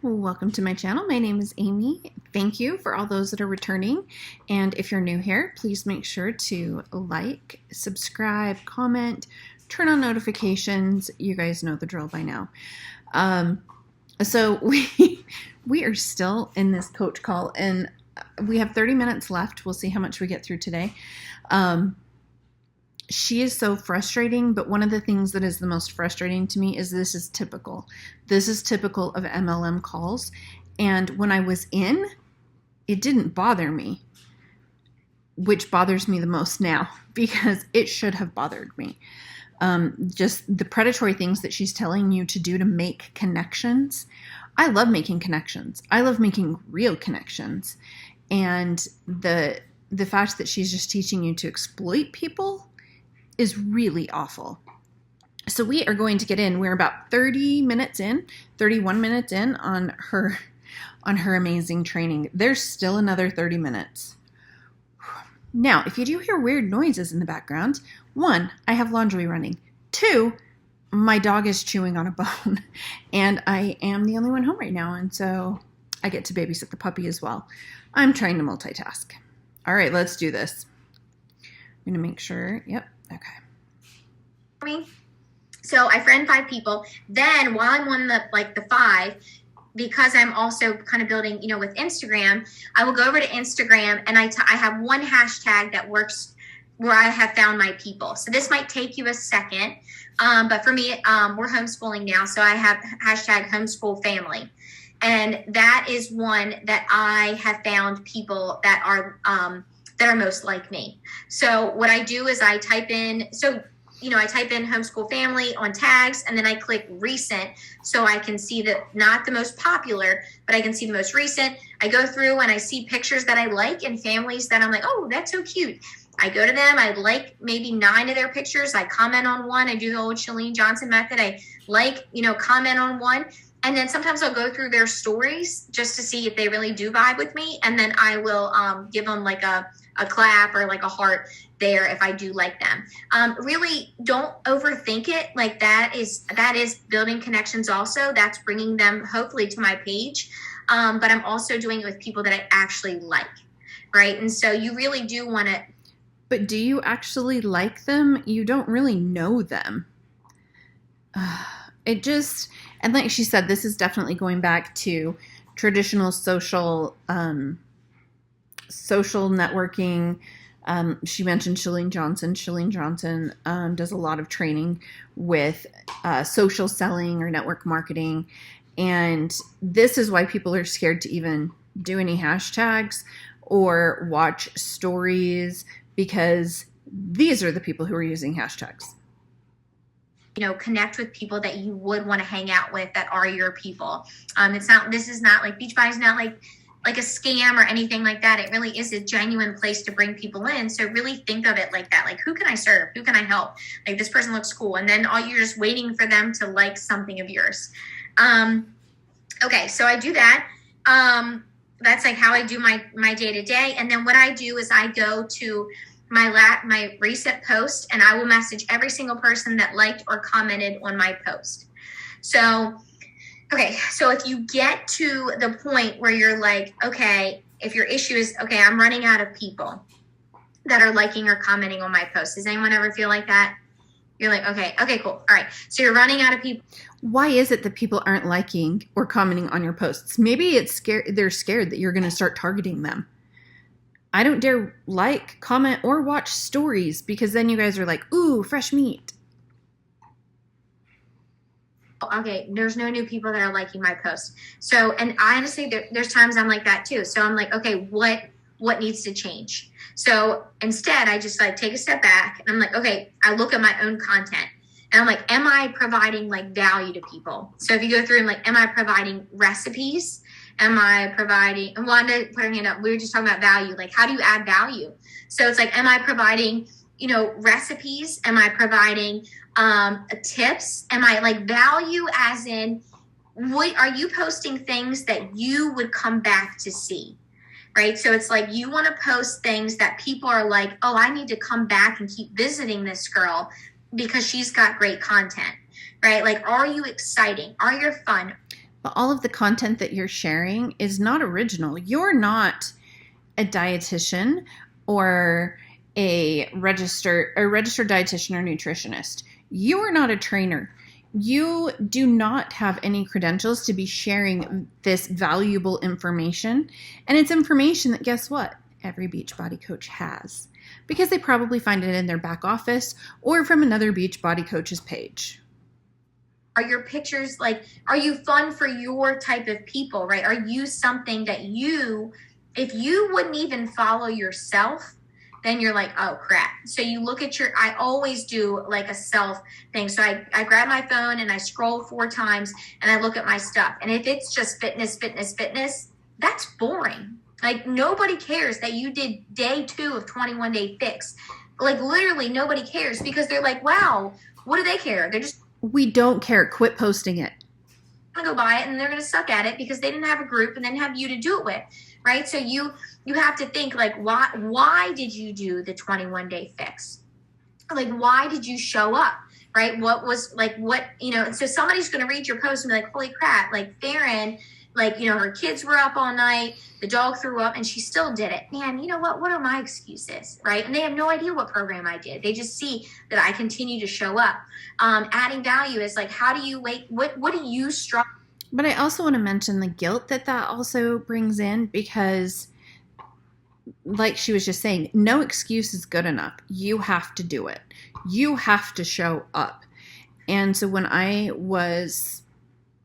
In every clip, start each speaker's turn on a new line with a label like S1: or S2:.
S1: Welcome to my channel. My name is Amy. Thank you for all those that are returning. And if you're new here, please make sure to like, subscribe, comment, turn on notifications. You guys know the drill by now. So we are still in this coach call and we have 30 minutes left. We'll see how much we get through today. She is so frustrating, but one of the things that is the most frustrating to me is this is typical. This is typical of MLM calls. And when I was in, it didn't bother me, which bothers me the most now because it should have bothered me. Just the predatory things that she's telling you to do to make connections. I love making connections. I love making real connections. And the fact that she's just teaching you to exploit people is really awful. So we are going to get in. We're about 31 minutes in on her amazing training. There's still another 30 minutes. Now, if you do hear weird noises in the background, 1, I have laundry running. 2, my dog is chewing on a bone and I am the only one home right now. And so I get to babysit the puppy as well. I'm trying to multitask. All right, let's do this. I'm going to make sure. Yep. Okay.
S2: So I friend 5 people. Then while I'm on the 5, because I'm also kind of building, with Instagram, I will go over to Instagram and I have one hashtag that works where I have found my people. So this might take you a second, but for me, we're homeschooling now. So I have hashtag homeschool family. And that is one that I have found people that are most like me. So what I do is I type in, I type in homeschool family on tags, and then I click recent so I can see not the most popular, but I can see the most recent. I go through and I see pictures that I like and families that I'm like, oh, that's so cute. I go to them. I like maybe 9 of their pictures. I comment on one. I do the old Chalene Johnson method. I comment on one. And then sometimes I'll go through their stories just to see if they really do vibe with me. And then I will give them like a clap or like a heart there if I do like them. Really don't overthink it. Like that is building connections also. That's bringing them hopefully to my page. But I'm also doing it with people that I actually like, right? And so you really do want to.
S1: But do you actually like them? You don't really know them. And like she said, this is definitely going back to traditional social networking. She mentioned Chalene Johnson. Chalene Johnson does a lot of training with social selling or network marketing. And this is why people are scared to even do any hashtags or watch stories, because these are the people who are using hashtags.
S2: Connect with people that you would want to hang out with that are your people. This is not like Beachbody is not like a scam or anything like that. It really is a genuine place to bring people in. So really think of it like that. Like, who can I serve? Who can I help? Like, this person looks cool. And then you're just waiting for them to like something of yours. Okay, so I do that. That's like how I do my day to day. And then what I do is I go to my recent post and I will message every single person that liked or commented on my post. So, okay, so if you get to the point where you're like, okay, if your issue is, okay, I'm running out of people that are liking or commenting on my post. Does anyone ever feel like that? You're like, okay, cool. All right. So you're running out of people.
S1: Why is it that people aren't liking or commenting on your posts? Maybe they're scared that you're going to start targeting them. I don't dare like, comment, or watch stories because then you guys are like, ooh, fresh meat.
S2: Okay, there's no new people that are liking my post. So, and I honestly, there's times I'm like that too. So I'm like, okay, what needs to change? So instead, I just take a step back and I'm like, okay, I look at my own content and I'm like, am I providing value to people? So if you go through and am I providing recipes? Am I providing, Wanda put her hand up, we were just talking about value. Like, how do you add value? So it's am I providing, recipes? Am I providing tips? Am I value as in, are you posting things that you would come back to see? Right? So it's you want to post things that people are like, oh, I need to come back and keep visiting this girl because she's got great content, right? Are you exciting? Are you fun?
S1: But all of the content that you're sharing is not original. You're not a dietitian or a registered dietitian or nutritionist. You are not a trainer. You do not have any credentials to be sharing this valuable information. And it's information that, guess what? Every Beachbody coach has, because they probably find it in their back office or from another Beachbody coach's page.
S2: Are your pictures are you fun for your type of people, right? Are you something that if you wouldn't even follow yourself, then you're like, oh crap. So you look at I always do like a self thing. So I grab my phone and I scroll 4 times and I look at my stuff. And if it's just fitness, that's boring. Like nobody cares that you did day 2 of 21 Day Fix. Like literally nobody cares, because they're like, wow, what do they care?
S1: We don't care. Quit posting it.
S2: Gonna go buy it and they're gonna suck at it because they didn't have a group and then have you to do it with, right? So you have to think like, why did you do the 21 Day Fix? Like, why did you show up, right? What was like, so somebody's gonna read your post and be like, holy crap, like Farron, like, her kids were up all night, the dog threw up, and she still did it. Man, you know what? What are my excuses, right? And they have no idea what program I did. They just see that I continue to show up. Adding value is like, how do you what do you struggle?
S1: But I also want to mention the guilt that also brings in, because like she was just saying, no excuse is good enough. You have to do it. You have to show up. And so when I was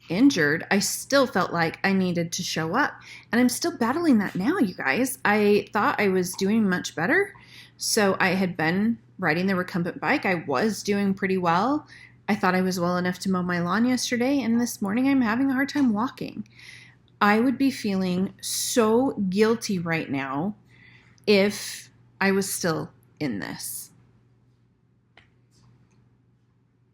S1: injured, I still felt like I needed to show up. And I'm still battling that now, you guys. I thought I was doing much better. So I had been riding the recumbent bike. I was doing pretty well. I thought I was well enough to mow my lawn yesterday. And this morning I'm having a hard time walking. I would be feeling so guilty right now if I was still in this.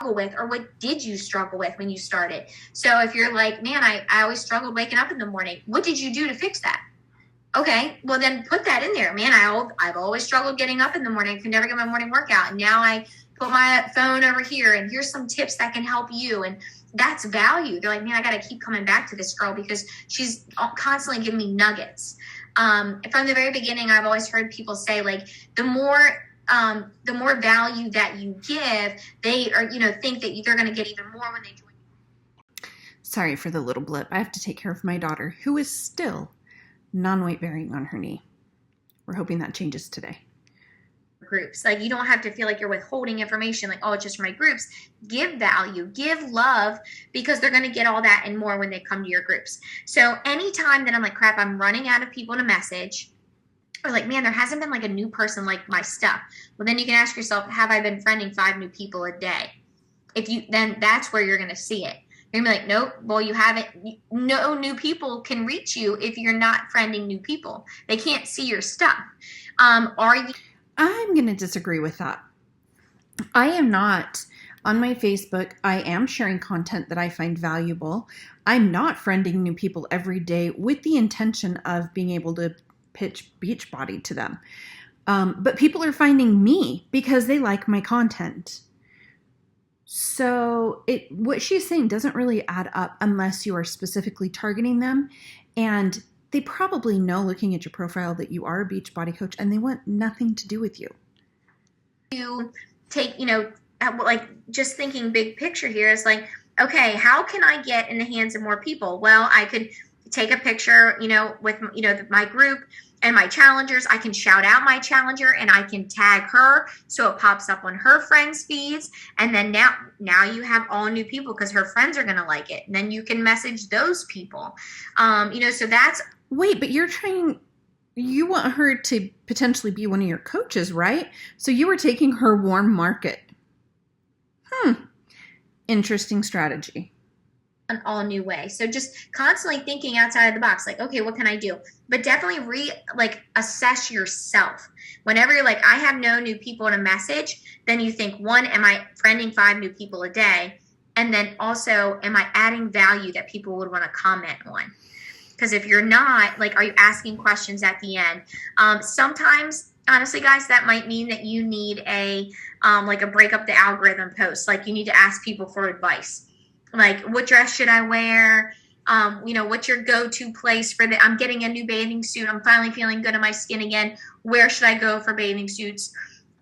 S2: With, or what did you struggle with when you started? So if you're like, man, I always struggled waking up in the morning, what did you do to fix that? Okay, well then put that in there. Man, I've always struggled getting up in the morning. I could never get my morning workout, and now I put my phone over here and here's some tips that can help you. And that's value. They're like, man, I got to keep coming back to this girl because she's constantly giving me nuggets. From the very beginning, I've always heard people say, like, the more value that you give, they are, think that they're going to get even more when they join you.
S1: Sorry for the little blip. I have to take care of my daughter, who is still non-weight bearing on her knee. We're hoping that changes today.
S2: Groups, like, you don't have to feel like you're withholding information, like, oh, it's just for my groups. Give value, give love, because they're going to get all that and more when they come to your groups. So anytime that I'm like, crap, I'm running out of people to message, or like, man, there hasn't been like a new person like my stuff. Well, then you can ask yourself, have I been friending 5 new people a day? Then that's where you're going to see it. You're going to be like, nope, well, you haven't. No new people can reach you if you're not friending new people. They can't see your stuff. I'm
S1: going to disagree with that. I am not on my Facebook. I am sharing content that I find valuable. I'm not friending new people every day with the intention of being able to pitch Beachbody to them. But people are finding me because they like my content. So what she's saying doesn't really add up unless you are specifically targeting them. And they probably know, looking at your profile, that you are a Beachbody coach and they want nothing to do with you.
S2: You take, like, just thinking big picture here is like, okay, how can I get in the hands of more people? Well, I could take a picture, with, my group and my challengers. I can shout out my challenger and I can tag her so it pops up on her friends' feeds. And then now you have all new people because her friends are going to like it. And then you can message those people. So that's...
S1: Wait, but you want her to potentially be one of your coaches, right? So you were taking her warm market. Interesting strategy.
S2: An all new way. So just constantly thinking outside of the box, like, okay, what can I do? But definitely assess yourself. Whenever you're like, I have no new people to message, then you think, one, am I friending 5 new people a day? And then also, am I adding value that people would want to comment on? Because if you're not, like, are you asking questions at the end? Sometimes, honestly, guys, that might mean that you need a break up the algorithm post. Like, you need to ask people for advice. Like, what dress should I wear? What's your go-to place for I'm getting a new bathing suit. I'm finally feeling good in my skin again. Where should I go for bathing suits?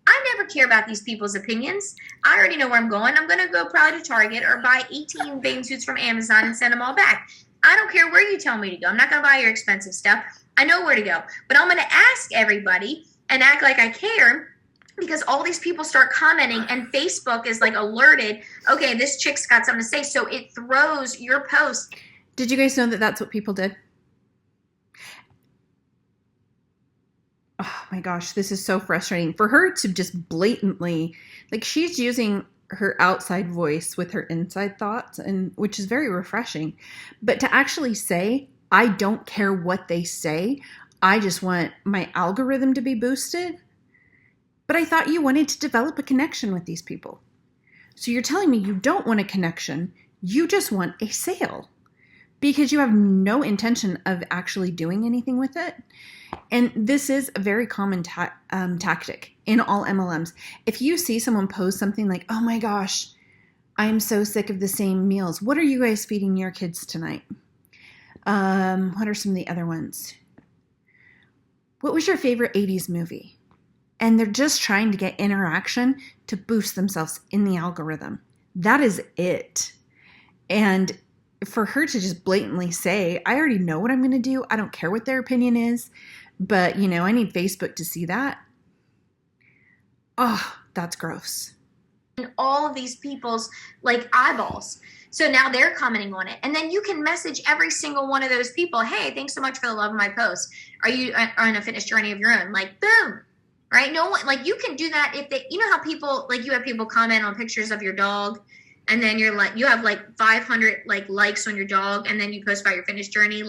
S2: I never care about these people's opinions. I already know where I'm going. I'm going to go probably to Target or buy 18 bathing suits from Amazon and send them all back. I don't care where you tell me to go. I'm not going to buy your expensive stuff. I know where to go. But I'm going to ask everybody and act like I care, because all these people start commenting and Facebook is like alerted, okay, this chick's got something to say. So it throws your post.
S1: Did you guys know that that's what people did? Oh my gosh, this is so frustrating. For her to just blatantly, like, she's using her outside voice with her inside thoughts, and which is very refreshing. But to actually say, I don't care what they say, I just want my algorithm to be boosted. But I thought you wanted to develop a connection with these people. So you're telling me you don't want a connection, you just want a sale, because you have no intention of actually doing anything with it. And this is a very common tactic in all MLMs. If you see someone post something like, oh my gosh, I'm so sick of the same meals. What are you guys feeding your kids tonight? What are some of the other ones? What was your favorite 80s movie? And they're just trying to get interaction to boost themselves in the algorithm. That is it. And for her to just blatantly say, I already know what I'm going to do. I don't care what their opinion is. But, I need Facebook to see that. Oh, that's gross.
S2: And all of these people's eyeballs. So now they're commenting on it. And then you can message every single one of those people. Hey, thanks so much for the love of my post. Are you on a fitness journey of your own? Boom. Right? No one, you can do that if they, how people, you have people comment on pictures of your dog, and then you have 500 likes on your dog, and then you post about your fitness journey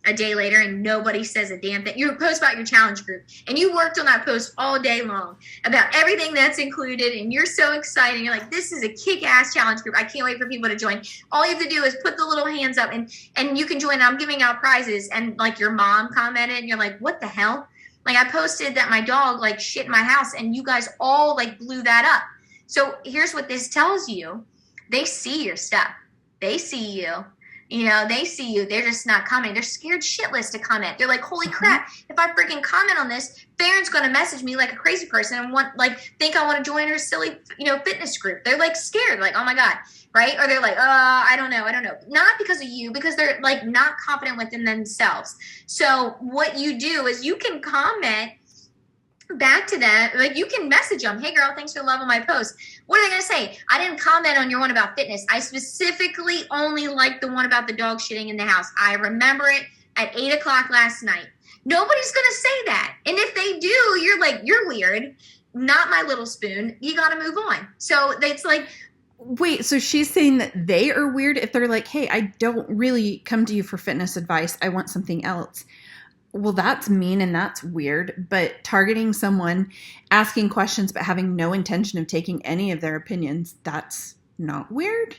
S2: a day later and nobody says a damn thing. You post about your challenge group and you worked on that post all day long about everything that's included, and you're so excited. You're like, this is a kick-ass challenge group. I can't wait for people to join. All you have to do is put the little hands up and you can join. I'm giving out prizes, and your mom commented and you're like, what the hell? I posted that my dog shit in my house, and you guys all blew that up. So here's what this tells you. They see your stuff. They see you. They see you. They're just not commenting. They're scared shitless to comment. They're like, holy crap, if I freaking comment on this, Farron's going to message me like a crazy person and think I want to join her silly, fitness group. They're scared, oh my God. Right? Or they're I don't know. Not because of you, because they're not confident within themselves. So what you do is you can comment back to them. You can message them. Hey girl, thanks for the love of my post. What are they going to say? I didn't comment on your one about fitness. I specifically only liked the one about the dog shitting in the house. I remember it at 8:00 last night. Nobody's going to say that. And if they do, you're weird. Not my little spoon. You got to move on. So it's
S1: wait, so she's saying that they are weird if they're hey, I don't really come to you for fitness advice. I want something else. Well, that's mean and that's weird, but targeting someone, asking questions, but having no intention of taking any of their opinions, that's not weird?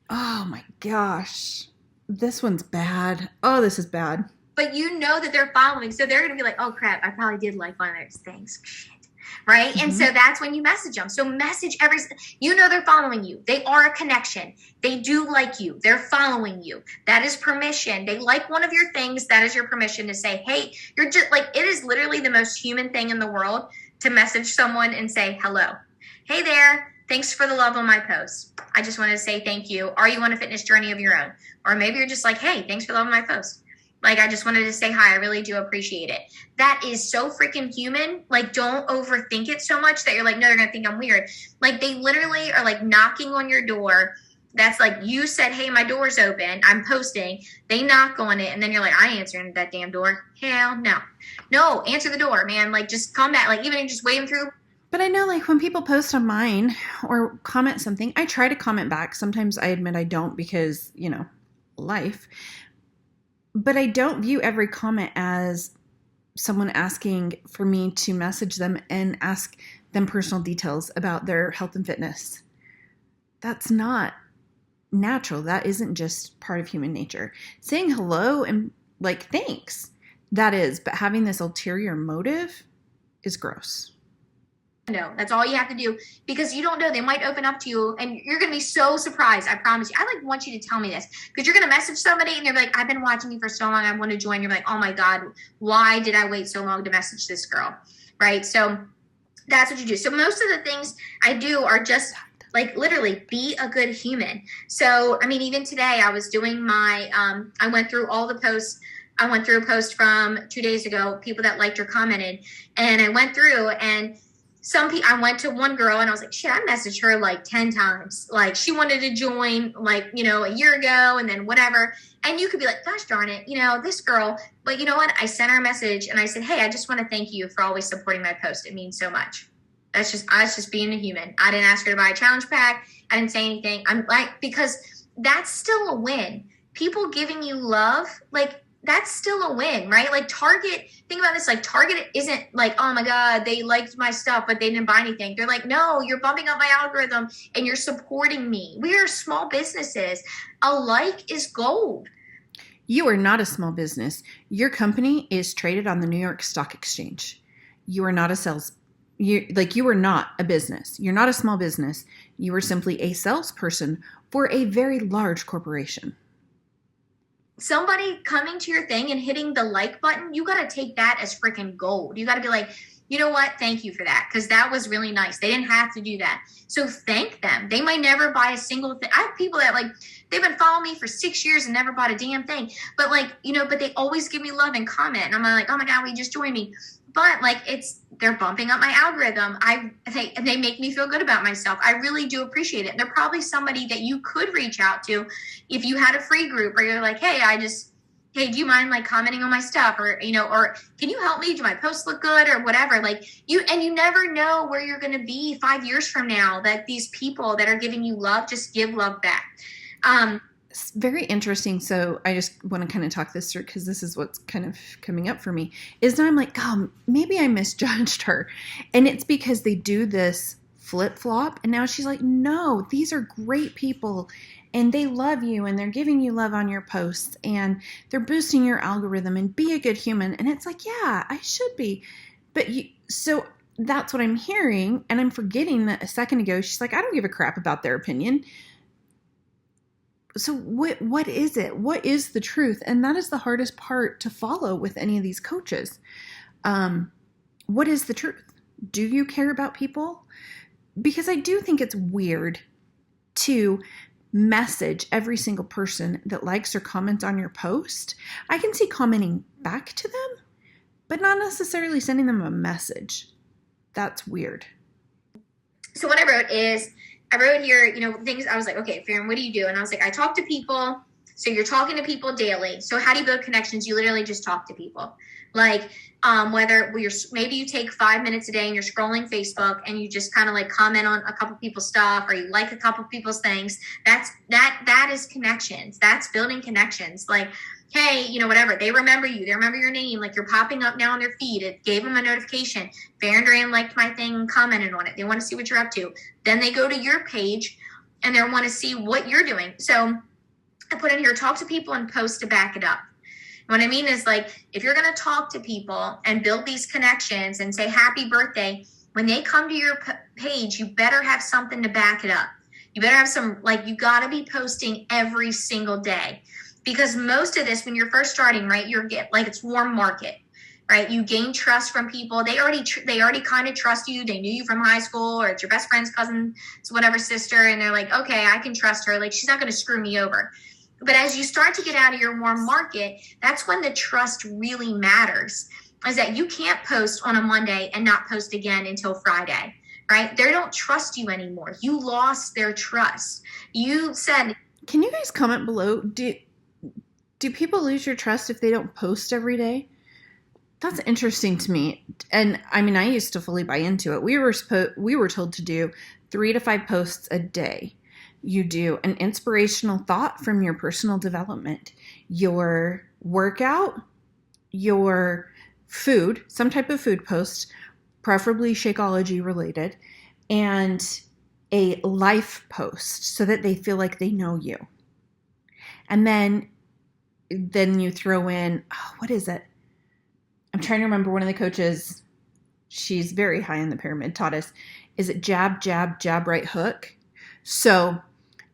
S1: Oh my gosh. This one's bad. Oh, this is bad.
S2: But that they're following, so they're going to be oh crap, I probably did like one of those things. Shit. Right? Mm-hmm. And so that's when you message them. So message they're following you. They are a connection. They do like you. They're following you. That is permission. They like one of your things. That is your permission to say, hey, you're just it is literally the most human thing in the world to message someone and say, hello. Hey there. Thanks for the love on my post. I just wanted to say thank you. Are you on a fitness journey of your own? Or maybe you're just hey, thanks for the love of my post. I just wanted to say hi. I really do appreciate it. That is so freaking human. Don't overthink it so much that you're no, they're going to think I'm weird. They literally are knocking on your door. That's you said, hey, my door's open. I'm posting. They knock on it. And then you're I ain't answering that damn door. Hell no. No, answer the door, man. Just come back. Even if you just wave them through.
S1: But I know when people post on mine or comment something, I try to comment back. Sometimes I admit I don't because, life. But I don't view every comment as someone asking for me to message them and ask them personal details about their health and fitness. That's not natural. That isn't just part of human nature. Saying hello and thanks, that is. But having this ulterior motive is gross.
S2: No, that's all you have to do, because you don't know, they might open up to you and you're going to be so surprised. I promise you. I like want you to tell me this, because you're going to message somebody and they're like, I've been watching you for so long, I want to join. You're like, oh my God, why did I wait so long to message this girl? Right? So that's what you do. So most of the things I do are just like literally be a good human. So I mean, even today I was doing my I went through all the posts. I went through a post from 2 days ago, people that liked or commented, and I went through, and some people, I went to one girl and I was like, shit, I messaged her like 10 times. Like she wanted to join like, you know, a year ago and then whatever. And you could be like, gosh darn it, you know, this girl. But you know what? I sent her a message and I said, hey, I just want to thank you for always supporting my post. It means so much. I was just being a human. I didn't ask her to buy a challenge pack. I didn't say anything. I'm like, because that's still a win. People giving you love, like, that's still a win, right? Like Target, think about this, like Target isn't like, oh my God, they liked my stuff, but they didn't buy anything. They're like, no, you're bumping up my algorithm and you're supporting me. We are small businesses. A like is gold.
S1: You are not a small business. Your company is traded on the New York Stock Exchange. You are not you are not a business. You're not a small business. You are simply a salesperson for a very large corporation.
S2: Somebody coming to your thing and hitting the like button, you got to take that as freaking gold. You got to be like, you know what? Thank you for that, because that was really nice. They didn't have to do that. So thank them. They might never buy a single thing. I have people that like, they've been following me for 6 years and never bought a damn thing. But like, you know, but they always give me love and comment. And I'm like, oh my God, will you just join me? But like, they're bumping up my algorithm. They make me feel good about myself. I really do appreciate it. They're probably somebody that you could reach out to if you had a free group, or you're like, hey, do you mind like commenting on my stuff, or, you know, or can you help me? Do my posts look good, or whatever? Like you never know where you're going to be 5 years from now, that these people that are giving you love, just give love back.
S1: It's very interesting. So I just want to kind of talk this through, because this is what's kind of coming up for me, is now I'm like, oh, maybe I misjudged her. And it's because they do this flip-flop. And now she's like, no, these are great people and they love you and they're giving you love on your posts and they're boosting your algorithm, and be a good human. And it's like, yeah, I should be. So that's what I'm hearing. And I'm forgetting that a second ago, she's like, I don't give a crap about their opinion. So what is it? What is the truth? And that is the hardest part to follow with any of these coaches. What is the truth? Do you care about people? Because I do think it's weird to message every single person that likes or comments on your post. I can see commenting back to them, but not necessarily sending them a message. That's weird.
S2: So what I wrote here, you know, things. I was like, okay, Farron, what do you do? And I was like, I talk to people. So you're talking to people daily. So how do you build connections? You literally just talk to people. Like maybe you take 5 minutes a day and you're scrolling Facebook and you just kind of like comment on a couple people's stuff, or you like a couple people's things. That is connections. That's building connections. Like, hey, you know, whatever. They remember you. They remember your name. Like, you're popping up now on their feed. It gave them a notification. Farron Duran liked my thing and commented on it. They want to see what you're up to. Then they go to your page and they want to see what you're doing. So I put in here, talk to people and post to back it up. What I mean is, like, if you're going to talk to people and build these connections and say happy birthday, when they come to your page, you better have something to back it up. You better have you got to be posting every single day. Because most of this, when you're first starting, right, it's warm market, right? You gain trust from people. They already kind of trust you. They knew you from high school, or it's your best friend's cousin, it's whatever sister, and they're like, okay, I can trust her. Like, she's not going to screw me over. But as you start to get out of your warm market, that's when the trust really matters. Is that you can't post on a Monday and not post again until Friday, right? They don't trust you anymore. You lost their trust. You said,
S1: can you guys comment below? Do people lose your trust if they don't post every day? That's interesting to me. And I mean, I used to fully buy into it. We were told to do 3 to 5 posts a day. You do an inspirational thought from your personal development, your workout, your food, some type of food post, preferably Shakeology related, and a life post so that they feel like they know you. And then you throw in, what is it? I'm trying to remember one of the coaches. she's very high in the pyramid, taught us, is it jab, jab, jab, right hook? So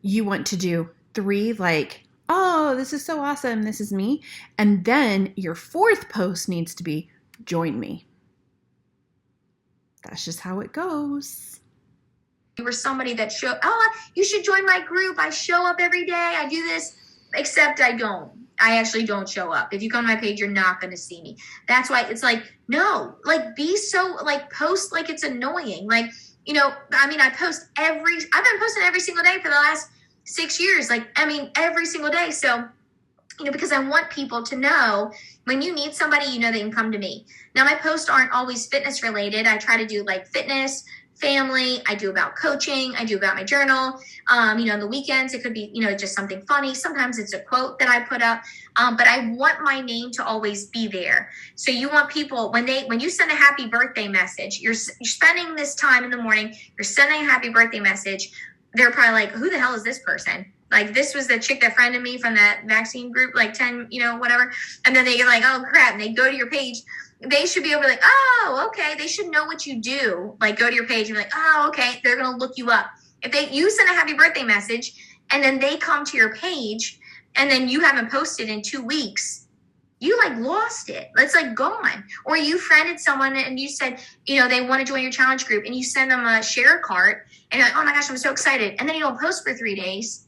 S1: you want to do 3 like, oh, this is so awesome, this is me. And then your 4th post needs to be, join me. That's just how it goes.
S2: You were somebody that you should join my group. I show up every day. I do this, except I don't. I actually don't show up. If you come to my page, you're not going to see me. That's why it's like, no, like be so like post like it's annoying. Like, you know, I mean, I've been posting every single day for the last 6 years. Like, I mean, every single day. So, you know, because I want people to know when you need somebody, you know, they can come to me. Now, my posts aren't always fitness related. I try to do like fitness, family. I do about coaching. I do about my journal. You know, on the weekends, it could be, you know, just something funny. Sometimes it's a quote that I put up. But I want my name to always be there. So you want people, when you send a happy birthday message, you're spending this time in the morning, you're sending a happy birthday message. They're probably like, who the hell is this person? Like, this was the chick that friended me from that vaccine group, like 10, you know, whatever. And then they get like, oh crap. And they go to your page. They should be able to like, oh, okay. They should know what you do. Like, go to your page and be like, oh, okay. They're going to look you up. If you send a happy birthday message and then they come to your page and then you haven't posted in 2 weeks, you like lost it. It's like gone. Or you friended someone and you said, you know, they want to join your challenge group and you send them a share cart and you're like, oh my gosh, I'm so excited. And then you don't post for 3 days.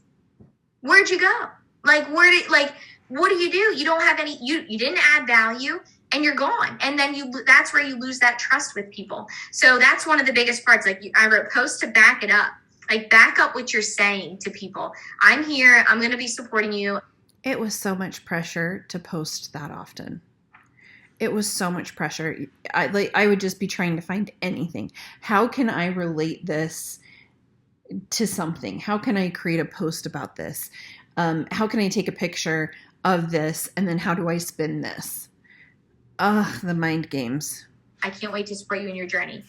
S2: Where'd you go? Like, what do? You don't have any, you didn't add value and you're gone. And then that's where you lose that trust with people. So that's one of the biggest parts. Like I wrote posts to back it up. Like, back up what you're saying to people. I'm here. I'm going to be supporting you.
S1: It was so much pressure to post that often. It was so much pressure. I would just be trying to find anything. How can I relate this to something? How can I create a post about this? How can I take a picture of this? And then how do I spin this? The mind games.
S2: I can't wait to support you in your journey.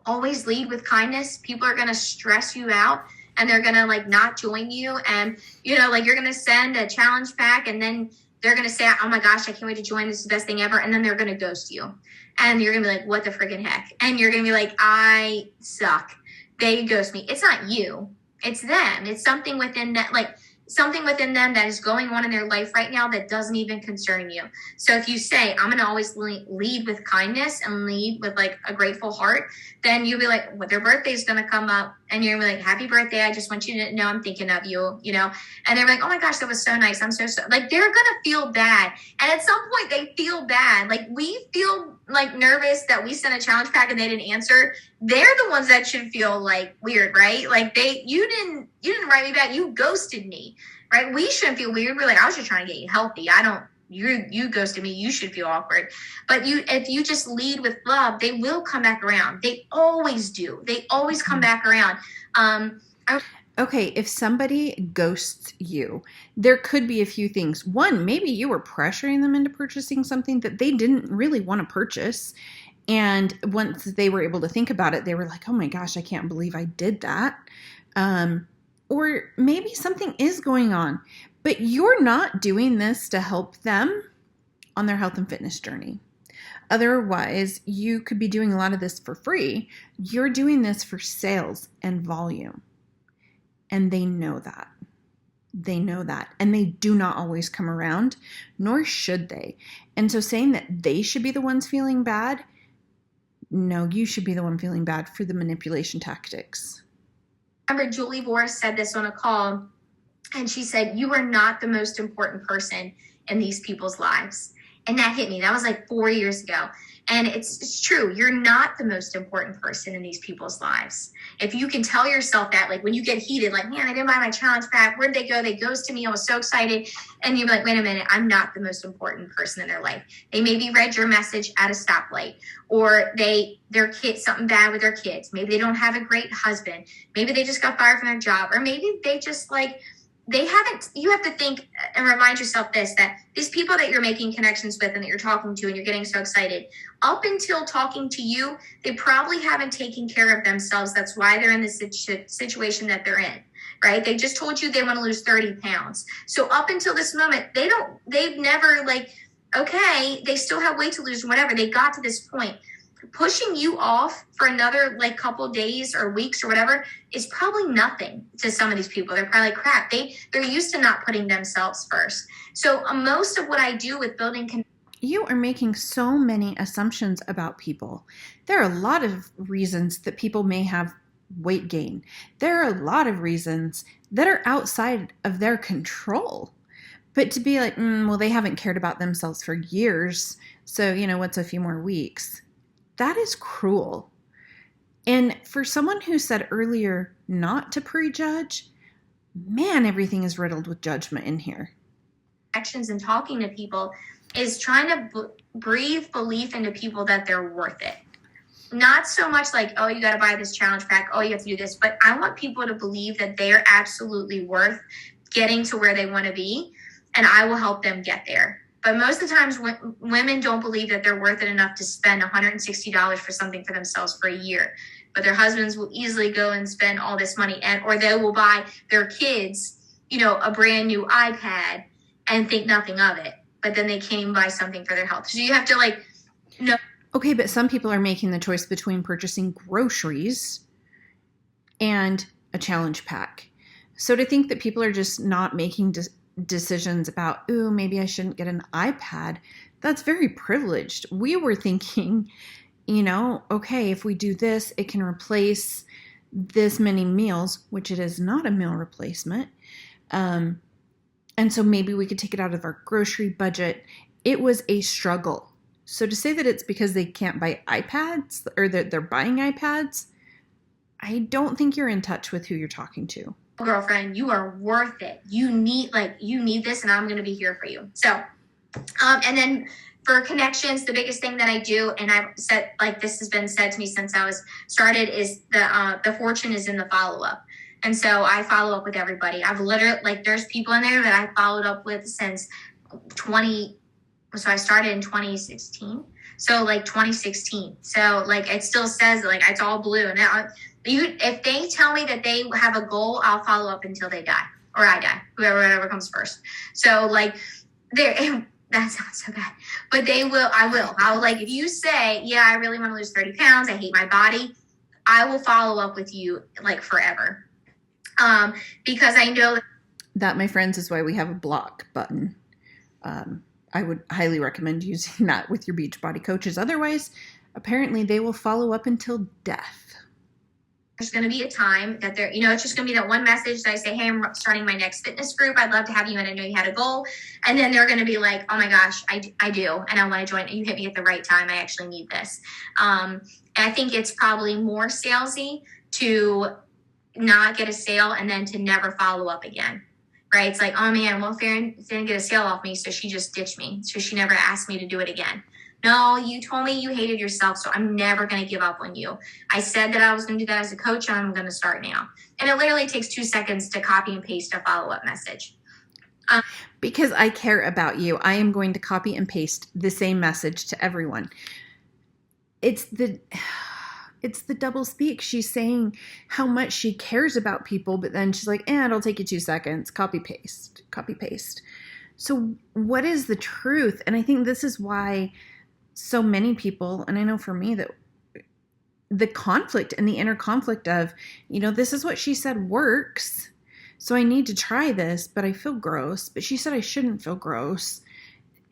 S2: Always lead with kindness. People are going to stress you out and they're going to like not join you. And, you know, like you're going to send a challenge pack and then they're going to say, oh my gosh, I can't wait to join. This is the best thing ever. And then they're going to ghost you. And you're going to be like, what the friggin' heck? And you're going to be like, I suck. They ghost me. It's not you. It's them. It's something within that, like something within them that is going on in their life right now that doesn't even concern you. So if you say, I'm going to always lead with kindness and lead with like a grateful heart, then you'll be like, well, their birthday's going to come up and you're going to be like, happy birthday. I just want you to know I'm thinking of you, you know? And they're like, oh my gosh, that was so nice. I'm so like, they're going to feel bad. And at some point they feel bad. Like we feel like nervous that we sent a challenge pack and they didn't answer. They're the ones that should feel like weird, right? Like you didn't write me back. You ghosted me, right? We shouldn't feel weird. We're like, I was just trying to get you healthy. You ghosted me. You should feel awkward. But if you just lead with love, they will come back around. They always do. They always come back around.
S1: Okay, if somebody ghosts you, there could be a few things. One, maybe you were pressuring them into purchasing something that they didn't really want to purchase. And once they were able to think about it, they were like, oh my gosh, I can't believe I did that. Or maybe something is going on, but you're not doing this to help them on their health and fitness journey. Otherwise, you could be doing a lot of this for free. You're doing this for sales and volume. And they know that. They know that. And they do not always come around, nor should they. And so saying that they should be the ones feeling bad, no, you should be the one feeling bad for the manipulation tactics.
S2: I remember Julie Boris said this on a call, and she said, you are not the most important person in these people's lives. And that hit me. That was like 4 years ago. And it's true. You're not the most important person in these people's lives. If you can tell yourself that, like when you get heated, like, man, I didn't buy my challenge pack. Where'd they go? They ghosted me. I was so excited. And you're like, wait a minute, I'm not the most important person in their life. They maybe read your message at a stoplight, or their kids, something bad with their kids. Maybe they don't have a great husband. Maybe they just got fired from their job, or maybe they just like, you have to think and remind yourself that these people that you're making connections with and that you're talking to and you're getting so excited, up until talking to you, they probably haven't taken care of themselves. That's why they're in this situation that they're in, right? They just told you they want to lose 30 pounds. So up until this moment, they've never like, okay, they still have weight to lose, whatever. They got to this point. pushing you off for another like couple days or weeks or whatever is probably nothing to some of these people. They're probably like, crap, they're used to not putting themselves first. So most of what I do with building
S1: you are making so many assumptions about people. There are a lot of reasons that people may have weight gain. There are a lot of reasons that are outside of their control. But to be like, well, they haven't cared about themselves for years, so, what's a few more weeks? That is cruel. And for someone who said earlier not to prejudge, man, everything is riddled with judgment in here.
S2: Actions and talking to people is trying to breathe belief into people that they're worth it. Not so much like, oh, you got to buy this challenge pack, oh, you have to do this, but I want people to believe that they're absolutely worth getting to where they want to be, and I will help them get there. But most of the times women don't believe that they're worth it enough to spend $160 for something for themselves for a year. But their husbands will easily go and spend all this money, or they will buy their kids, a brand new iPad and think nothing of it. But then they can't even buy something for their health. So you have to no.
S1: Okay, but some people are making the choice between purchasing groceries and a challenge pack. So to think that people are just not making decisions about, ooh, maybe I shouldn't get an iPad, that's very privileged. We were thinking, okay, if we do this, it can replace this many meals, which it is not a meal replacement. And so maybe we could take it out of our grocery budget. It was a struggle. So to say that it's because they can't buy iPads or that they're buying iPads, I don't think you're in touch with who you're talking to.
S2: Girlfriend, you are worth it. You need this, and I'm going to be here for you. So, and then for connections, the biggest thing that I do, and I've said, this has been said to me since I was started, is the fortune is in the follow-up. And so I follow up with everybody. I've literally, there's people in there that I followed up with since so I started in 2016. So 2016. So it still says it's all blue. And if they tell me that they have a goal, I'll follow up until they die or I die, whoever comes first. So that sounds so bad, but I'll if you say, yeah, I really want to lose 30 pounds. I hate my body. I will follow up with you forever. Because I know
S1: that, my friends, is why we have a block button. I would highly recommend using that with your Beachbody coaches. Otherwise, apparently they will follow up until death.
S2: There's going to be a time that it's just going to be that one message that I say, hey, I'm starting my next fitness group. I'd love to have you. And I know you had a goal. And then they're going to be like, oh my gosh, I do. And I want to join. You hit me at the right time. I actually need this. And I think it's probably more salesy to not get a sale and then to never follow up again. Right? It's like, oh man, well, Farron didn't get a sale off me, so she just ditched me. So she never asked me to do it again. No, you told me you hated yourself, so I'm never going to give up on you. I said that I was going to do that as a coach, and I'm going to start now. And it literally takes 2 seconds to copy and paste a follow-up message.
S1: Because I care about you, I am going to copy and paste the same message to everyone. It's the double speak. She's saying how much she cares about people, but then she's like, it'll take you 2 seconds. Copy, paste. So what is the truth? And I think this is why so many people, and I know for me that the conflict and the inner conflict of, this is what she said works, so I need to try this, but I feel gross. But she said I shouldn't feel gross.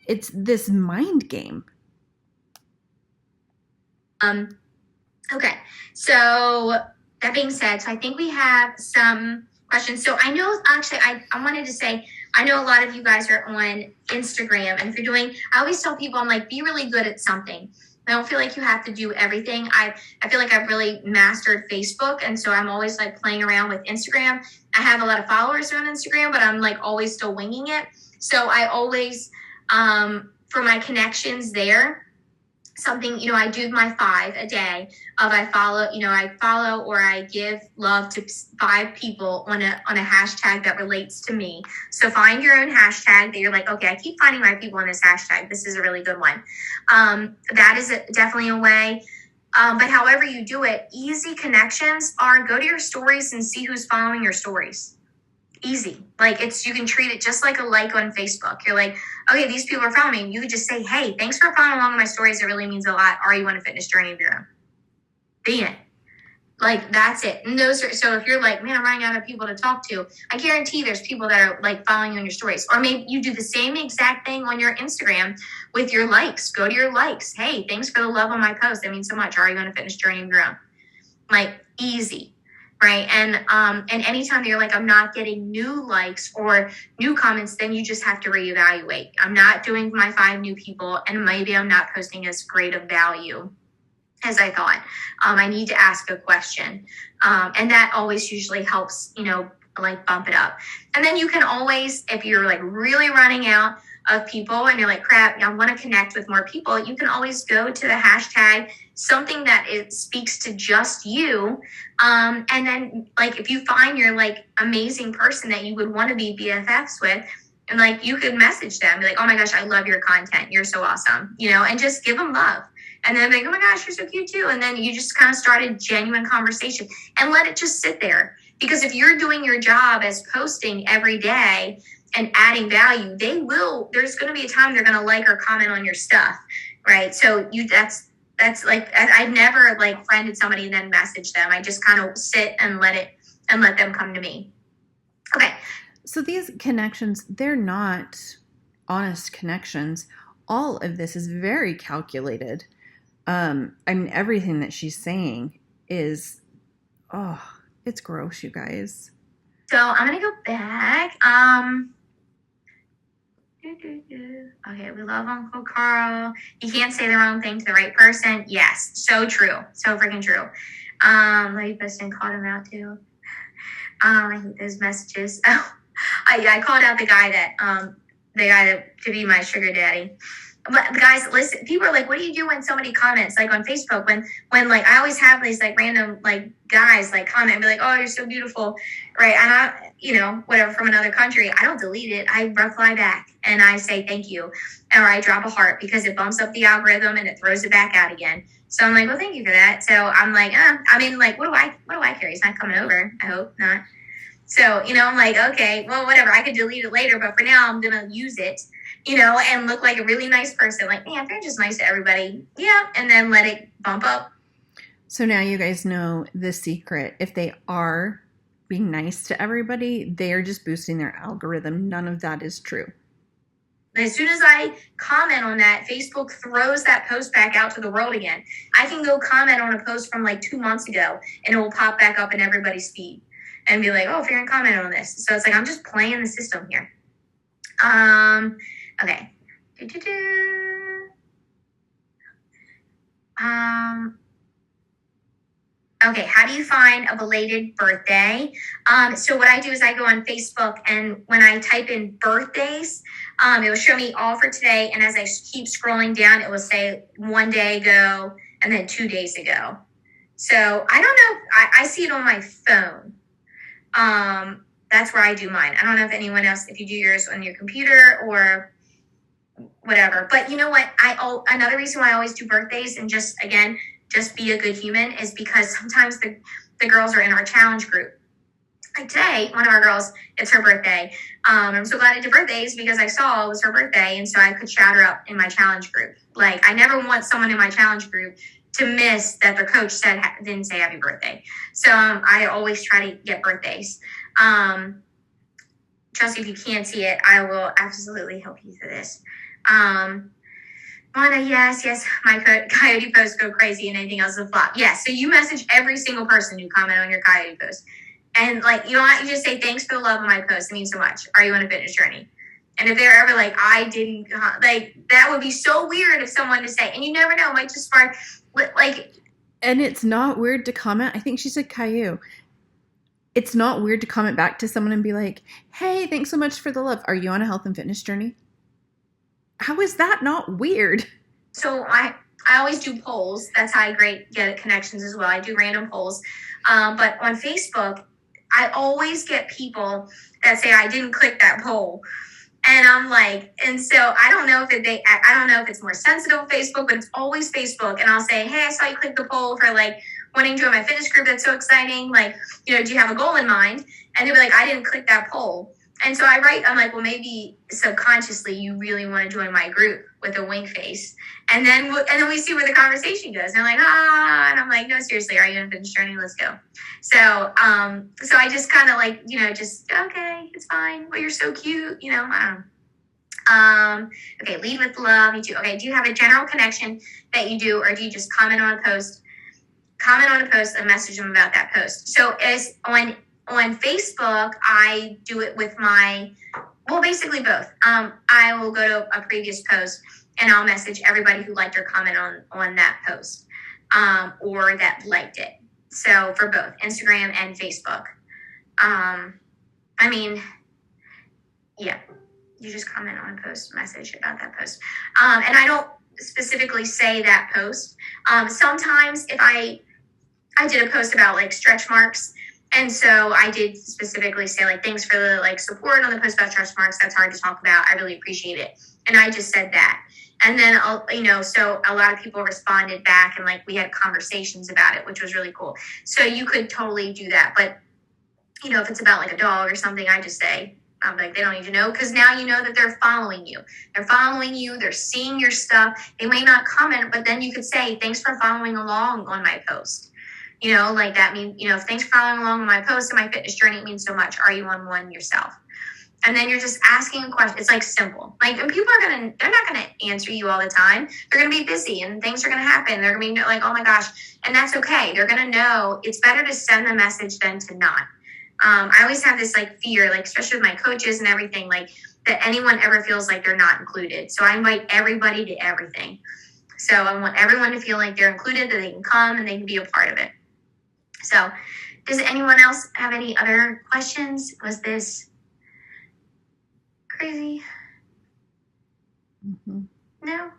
S1: It's this mind game.
S2: Okay, so that being said, so I think we have some questions. So I know, actually, I wanted to say, I know a lot of you guys are on Instagram, and if you're I always tell people, I'm like, be really good at something. I don't feel like you have to do everything. I feel like I've really mastered Facebook, and so I'm always playing around with Instagram. I have a lot of followers on Instagram, but I'm always still winging it. So I always, for my connections there, something, I do my 5 a day of I follow or I give love to 5 people on a hashtag that relates to me. So find your own hashtag that you're like, okay, I keep finding my people on this hashtag. This is a really good one. That is definitely a way. But however you do it, easy connections are go to your stories and see who's following your stories. Easy. Like you can treat it just like a like on Facebook. You're like, okay, these people are following me. You could just say, hey, thanks for following along with my stories. It really means a lot. Are you on a fitness journey of your own? The end. Like, that's it. And so if you're like, man, I'm running out of people to talk to, I guarantee there's people that are like following you on your stories. Or maybe you do the same exact thing on your Instagram with your likes. Go to your likes. Hey, thanks for the love on my post. That means so much. Are you on a fitness journey of your own? Like, easy. Right. And anytime you're like, I'm not getting new likes or new comments, then you just have to reevaluate. I'm not doing my 5 new people, and maybe I'm not posting as great of value as I thought. I need to ask a question. And that always usually helps, like bump it up. And then you can always, if you're like really running out of people and you're like, crap, I want to connect with more people, you can always go to the hashtag, something that it speaks to just you. And then like, if you find your like amazing person that you would want to be BFFs with, and like, you could message them, be like, oh my gosh, I love your content. You're so awesome, and just give them love. And then like, oh my gosh, you're so cute too. And then you just kind of start a genuine conversation and let it just sit there. Because if you're doing your job as posting every day and adding value, there's going to be a time they're going to like or comment on your stuff. Right. So that's like, I've never like friended somebody and then messaged them. I just kind of sit and let them come to me. Okay.
S1: So these connections, they're not honest connections. All of this is very calculated. Everything that she's saying is, it's gross, you guys.
S2: So I'm going to go back. Okay, we love Uncle Carl. You can't say the wrong thing to the right person. Yes, so true. So freaking true. Lady Piston called him out too. I hate those messages. Oh, I called out the guy to be my sugar daddy. But guys, listen, people are like, what do you do when somebody comments like on Facebook? When like, I always have these like random like guys like comment and be like, oh, you're so beautiful. Right. And I, whatever, from another country, I don't delete it. I reply back and I say, thank you. Or I drop a heart because it bumps up the algorithm and it throws it back out again. So I'm like, well, thank you for that. So I'm like, what do I care? He's not coming over. I hope not. So, I'm like, okay, well, whatever. I could delete it later, but for now I'm going to use it, and look like a really nice person. Like, man, they're just nice to everybody. Yeah. And then let it bump up.
S1: So now you guys know the secret. If they are being nice to everybody, they are just boosting their algorithm. None of that is true.
S2: As soon as I comment on that, Facebook throws that post back out to the world again. I can go comment on a post from like 2 months ago and it will pop back up in everybody's feed and be like, oh, Farron commented on this. So it's like, I'm just playing the system here. Okay. Okay, how do you find a belated birthday? So what I do is I go on Facebook, and when I type in birthdays, it will show me all for today. And as I keep scrolling down, it will say 1 day ago and then 2 days ago. So I don't know. I see it on my phone. That's where I do mine. I don't know if anyone else, if you do yours on your computer or whatever. But you know what? Another reason why I always do birthdays and just be a good human is because sometimes the girls are in our challenge group. Like today, one of our girls, it's her birthday. I'm so glad I did birthdays because I saw it was her birthday, and so I could shout her up in my challenge group. Like, I never want someone in my challenge group to miss that their coach didn't say happy birthday. So I always try to get birthdays. Chelsea, if you can't see it, I will absolutely help you through this. Mona, yes, my coyote posts go crazy and anything else is a flop. Yes, so you message every single person who comment on your coyote post. And like, you just say, thanks for the love of my post. It means so much. Are you on a fitness journey? And if they're ever like, I didn't, like, that would be so weird if someone to say, and you never know, it might just spark, like.
S1: And it's not weird to comment. I think she said Caillou. It's not weird to comment back to someone and be like, hey, thanks so much for the love. Are you on a health and fitness journey? How is that not weird?
S2: So I always do polls. That's how I get connections as well. I do random polls. But on Facebook, I always get people that say, I didn't click that poll. And I'm like, and so I don't know if it's more sensitive on Facebook, but it's always Facebook. And I'll say, hey, I saw you click the poll for like wanting to join my fitness group. That's so exciting. Like, do you have a goal in mind? And they'll be like, I didn't click that poll. And so I'm like, well, maybe subconsciously you really want to join my group with a wink face. And then we see where the conversation goes. And they're like, and I'm like, no, seriously, are you in a fitness journey? Let's go. So I just kind of like, okay, it's fine. Well, you're so cute. I don't know. Okay, lead with love. You too. Okay, do you have a general connection that you do, or do you just comment on a post and message them about that post? So as on Facebook, I do it with basically both. I will go to a previous post and I'll message everybody who liked or comment on that post, or that liked it. So for both Instagram and Facebook. Yeah, you just comment on a post, message about that post. And I don't specifically say that post. Sometimes if I did a post about like stretch marks, and so I did specifically say like, thanks for the like support on the post about stretch marks. That's hard to talk about. I really appreciate it. And I just said that. And then, so a lot of people responded back and like we had conversations about it, which was really cool. So you could totally do that. But, if it's about like a dog or something, I just say, I'm like, they don't need to know, because now you know that they're following you. They're following you. They're seeing your stuff. They may not comment, but then you could say, thanks for following along on my post. Like that means, thanks for following along on my post and my fitness journey. It means so much. Are you on one yourself? And then you're just asking a question. It's like simple. Like, and people they're not going to answer you all the time. They're going to be busy and things are going to happen. They're going to be like, oh my gosh. And that's okay. They're going to know it's better to send the message than to not. I always have this like fear, like especially with my coaches and everything, like that anyone ever feels like they're not included. So I invite everybody to everything. So I want everyone to feel like they're included, that they can come and they can be a part of it. So does anyone else have any other questions? Was this crazy?
S1: Mm-hmm.
S2: No?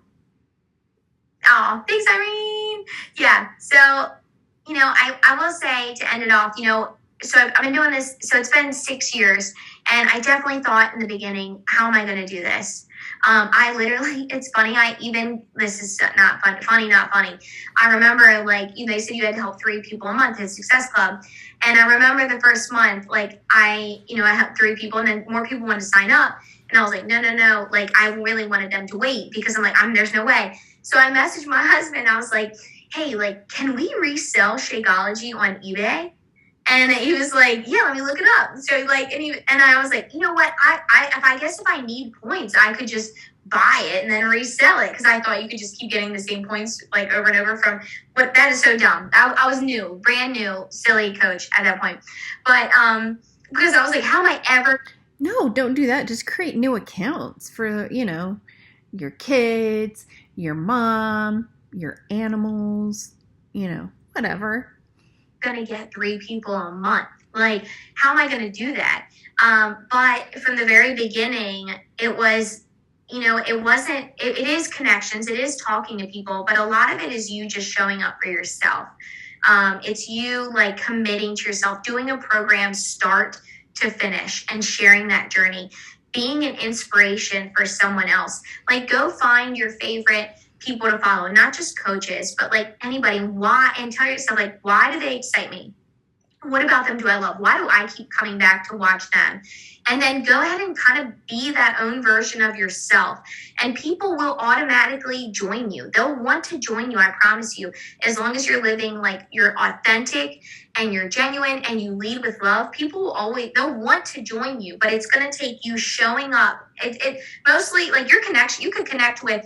S2: Oh, thanks, Irene. Yeah. So, I will say to end it off, so I've been doing this. So it's been 6 years, and I definitely thought in the beginning, how am I going to do this? I literally, it's funny. This is not funny. I remember like, they said you had to help 3 people a month at Success Club. And I remember the first month, like I helped 3 people and then more people wanted to sign up. And I was like, no. Like I really wanted them to wait because I'm like, there's no way. So I messaged my husband. I was like, hey, like, can we resell Shakeology on eBay? And he was like, yeah, let me look it up. So like, and I was like, you know what? I guess if I need points, I could just buy it and then resell it. Cause I thought you could just keep getting the same points like over and over from, but that is so dumb. I was brand new, silly coach at that point. But, because I was like, how am I ever?
S1: No, don't do that. Just create new accounts for, your kids, your mom, your animals, whatever.
S2: Going to get 3 people a month. Like, how am I going to do that? But from the very beginning, it was, it is connections. It is talking to people, but a lot of it is you just showing up for yourself. It's you like committing to yourself, doing a program start to finish and sharing that journey, being an inspiration for someone else. Like, go find your favorite people to follow, not just coaches, but like anybody. Why? And tell yourself, like, why do they excite me? What about them do I love? Why do I keep coming back to watch them? And then go ahead and kind of be that own version of yourself. And people will automatically join you. They'll want to join you, I promise you. As long as you're living like you're authentic and you're genuine and you lead with love, people will they'll want to join you. But it's going to take you showing up. It mostly like your connection. You could connect with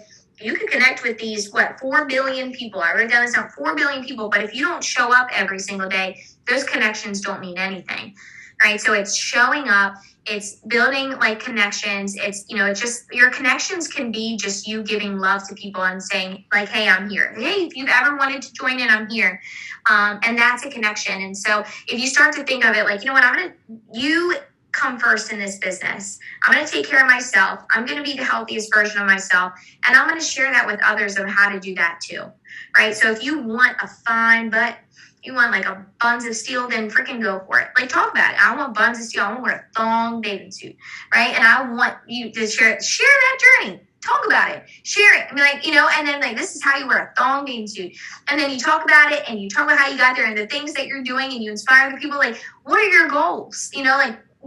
S2: these, 4 billion people. I wrote down this down, 4 billion people. But if you don't show up every single day, those connections don't mean anything, right? So it's showing up, it's building like connections. It's, it's just your connections can be just you giving love to people and saying like, hey, I'm here. Hey, if you've ever wanted to join in, I'm here. And that's a connection. And so if you start to think of it like, you know what, you come first in this business. I'm going to take care of myself. I'm going to be the healthiest version of myself. And I'm going to share that with others of how to do that too. Right. So if you want a fine butt, you want like a buns of steel, then freaking go for it. Like, talk about it. I want buns of steel. I want to wear a thong bathing suit. Right. And I want you to share that journey. talk about it, share it. I mean, like, and then like, this is how you wear a thong bathing suit. And then you talk about it and you talk about how you got there and the things that you're doing and you inspire the people. Like, what are your goals?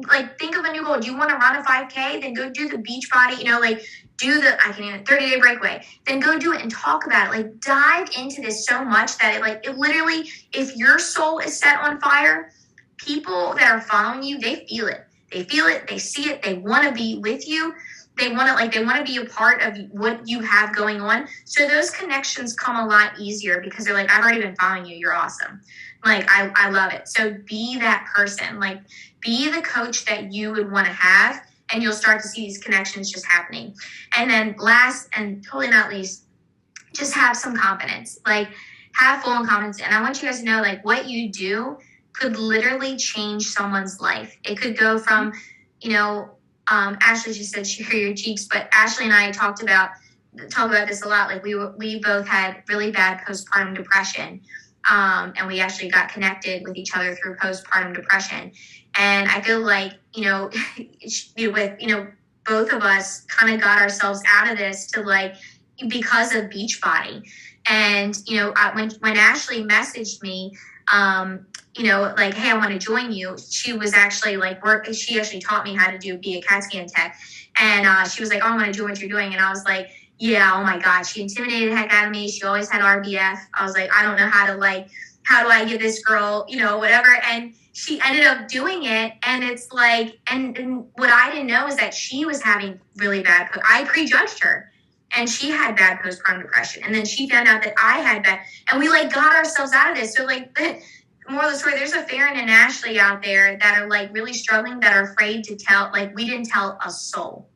S2: Like think of a new goal. Do you want to run a 5K? Then go do the beach body, like do the, 30-day breakaway. Then go do it and talk about it. Like dive into this so much that it literally, if your soul is set on fire, people that are following you, they feel it. They feel it. They see it. They want to be with you. They want to be a part of what you have going on. So those connections come a lot easier because they're like, I've already been following you. You're awesome. Like, I love it. So be that person, like be the coach that you would want to have, and you'll start to see these connections just happening. And then last and totally not least, just have some confidence, like have full confidence. And I want you guys to know, like, what you do could literally change someone's life. It could go from, Ashley just said share your cheeks, but Ashley and I talk about this a lot. Like we both had really bad postpartum depression. And we actually got connected with each other through postpartum depression. And I feel like, with, both of us kind of got ourselves out of this to because of Beachbody. And, when Ashley messaged me, hey, I want to join you. She was actually she actually taught me how to be a CAT scan tech. And she was like, oh, I want to do what you're doing. And I was like, yeah, oh my God, she intimidated the heck out of me. She always had RBF. I was like, I don't know how do I give this girl, whatever. And she ended up doing it. And it's like, and what I didn't know is that she was having really bad, I prejudged her. And she had bad postpartum depression. And then she found out that I had bad, and we got ourselves out of this. So the moral of the story, there's a Farron and Ashley out there that are really struggling, that are afraid to tell, we didn't tell a soul.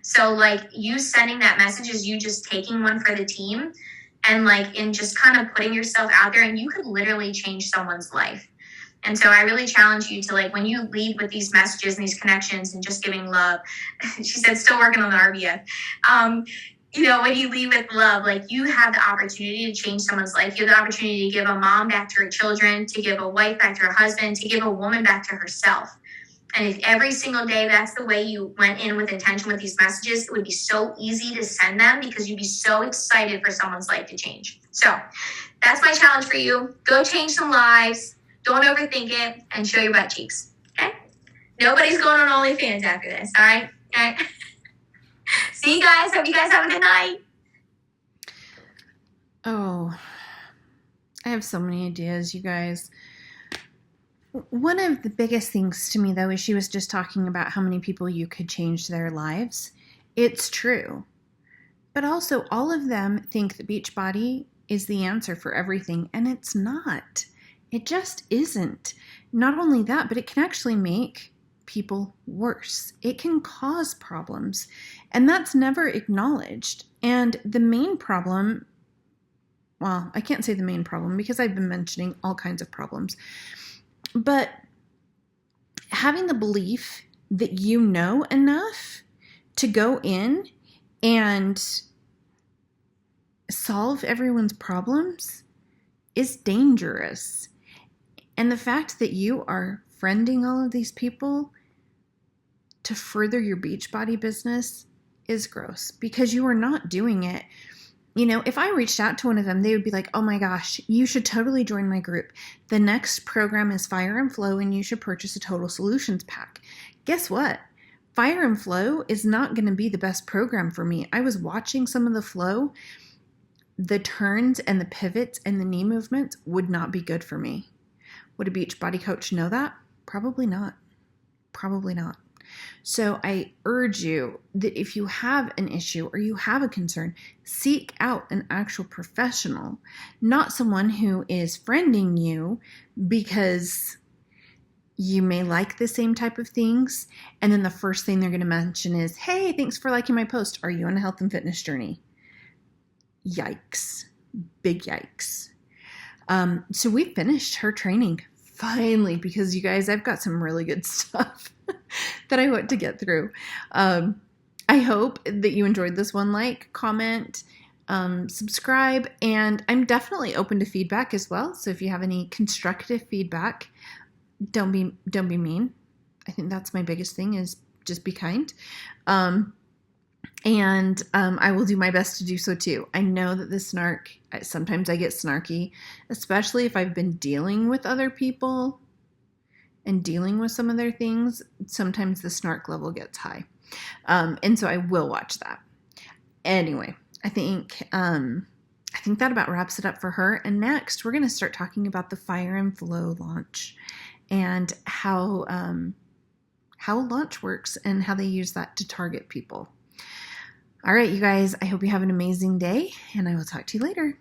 S2: So you sending that message is you just taking one for the team and just kind of putting yourself out there, and you could literally change someone's life. And so I really challenge you to when you lead with these messages and these connections and just giving love, she said, still working on the RBF. When you lead with love, you have the opportunity to change someone's life. You have the opportunity to give a mom back to her children, to give a wife back to her husband, to give a woman back to herself. And if every single day that's the way you went in with intention with these messages, it would be so easy to send them because you'd be so excited for someone's life to change. So that's my challenge for you. Go change some lives. Don't overthink it, and show your butt cheeks. Okay? Nobody's going on OnlyFans after this. All right? All right. See you guys. Hope you guys have a good night.
S1: Oh, I have so many ideas, you guys. One of the biggest things to me, though, is she was just talking about how many people you could change their lives. It's true. But also, all of them think that Beachbody is the answer for everything, and it's not. It just isn't. Not only that, but it can actually make people worse. It can cause problems, and that's never acknowledged. And the main problem, well, I can't say the main problem because I've been mentioning all kinds of problems, but having the belief that you know enough to go in and solve everyone's problems is dangerous. And the fact that you are friending all of these people to further your Beachbody business is gross because you are not doing it. If I reached out to one of them, they would be like, oh my gosh, you should totally join my group. The next program is Fire and Flow, and you should purchase a Total Solutions pack. Guess what? Fire and Flow is not going to be the best program for me. I was watching some of the flow. The turns and the pivots and the knee movements would not be good for me. Would a Beachbody coach know that? Probably not. Probably not. So I urge you that if you have an issue or you have a concern, seek out an actual professional, not someone who is friending you because you may like the same type of things. And then the first thing they're going to mention is, hey, thanks for liking my post. Are you on a health and fitness journey? Yikes. Big yikes. So we finished her training finally, because you guys, I've got some really good stuff that I want to get through. I hope that you enjoyed this one. Like, comment, subscribe, and I'm definitely open to feedback as well. So if you have any constructive feedback, don't be mean. I think that's my biggest thing, is just be kind. And I will do my best to do so too. I know that the snark, sometimes I get snarky, especially if I've been dealing with other people and dealing with some of their things. Sometimes the snark level gets high. And so I will watch that. Anyway, I think that about wraps it up for her. And next, we're going to start talking about the Fire and Flow launch and how launch works and how they use that to target people. All right, you guys, I hope you have an amazing day, and I will talk to you later.